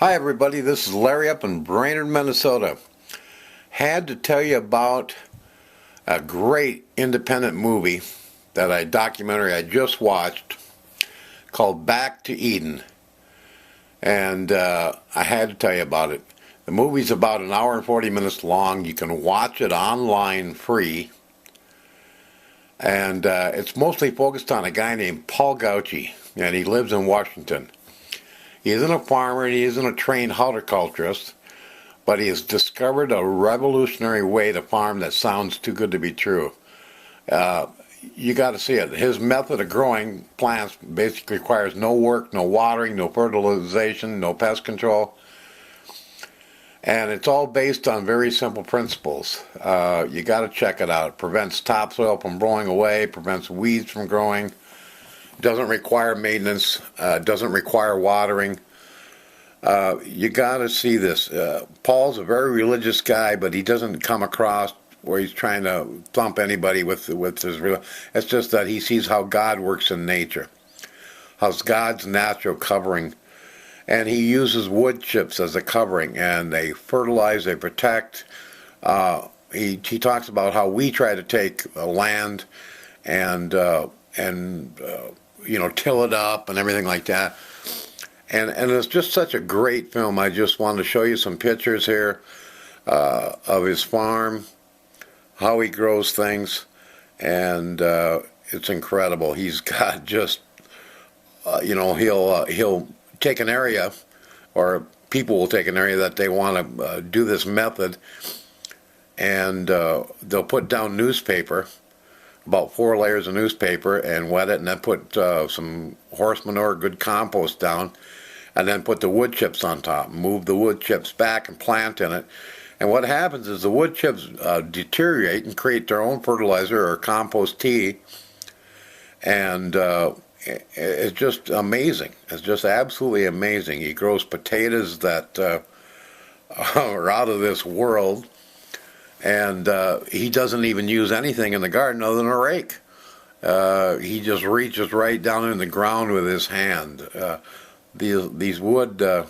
Hi everybody, this is Larry up in Brainerd, Minnesota. Had to tell you about a great independent movie documentary I just watched called Back to Eden. And I had to tell you about it. The movie's about an hour and 40 minutes long. You can watch it online free. And it's mostly focused on a guy named Paul Gauci, and he lives in Washington. He isn't a farmer, he isn't a trained horticulturist, but he has discovered a revolutionary way to farm that sounds too good to be true. You got to see it. His method of growing plants basically requires no work, no watering, no fertilization, no pest control. And it's all based on very simple principles. You got to check it out. It prevents topsoil from blowing away, prevents weeds from growing, doesn't require maintenance, doesn't require watering. You got to see this. Paul's a very religious guy, but he doesn't come across where he's trying to thump anybody with his religion. It's just that he sees how God works in nature, how God's natural covering. And he uses wood chips as a covering, and they fertilize, they protect. He talks about how we try to take land and till it up and everything like that. And it's just such a great film. I just wanted to show you some pictures here of his farm, how he grows things, and it's incredible. He's got just, he'll take an area, or people will take an area that they want to do this method, and they'll put down newspaper, about 4 layers of newspaper, and wet it, and then put some horse manure, good compost down, and then put the wood chips on top. Move the wood chips back and plant in it. And what happens is the wood chips deteriorate and create their own fertilizer or compost tea, and it's just amazing. It's just absolutely amazing. He grows potatoes that are out of this world. And he doesn't even use anything in the garden other than a rake. He just reaches right down in the ground with his hand. These wood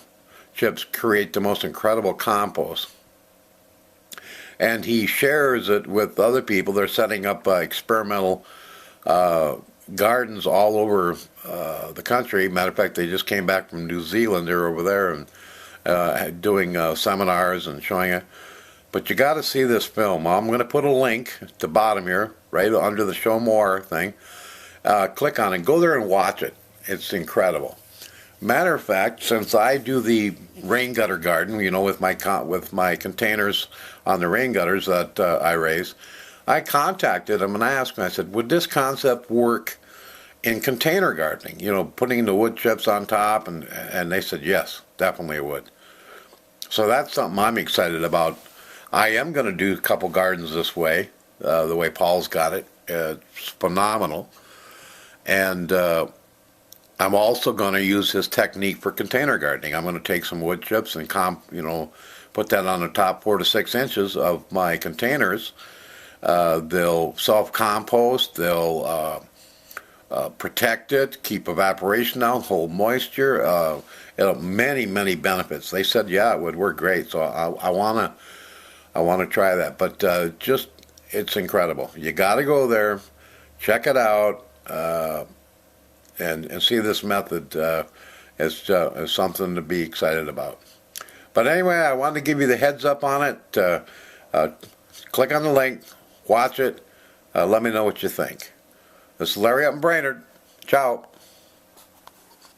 chips create the most incredible compost. And he shares it with other people. They're setting up experimental gardens all over the country. Matter of fact, they just came back from New Zealand. They're over there and doing seminars and showing it. But you got to see this film. I'm going to put a link at the bottom here, right under the Show More thing. Click on it. Go there and watch it. It's incredible. Matter of fact, since I do the rain gutter garden, with my containers on the rain gutters that I raise, I contacted him and I asked him. I said, "Would this concept work in container gardening? Putting the wood chips on top?" And they said, "Yes, definitely it would." So that's something I'm excited about. I am going to do a couple gardens this way, the way Paul's got it. It's phenomenal. And I'm also going to use his technique for container gardening. I'm going to take some wood chips and put that on the top 4 to 6 inches of my containers. They'll self-compost. They'll protect it, keep evaporation down, hold moisture. Many, many benefits. They said, yeah, it would work great. So I want to try that, but it's incredible. You got to go there, check it out, and see this method as something to be excited about. But anyway, I wanted to give you the heads up on it. Click on the link, watch it, let me know what you think. This is Larry up in Brainerd. Ciao.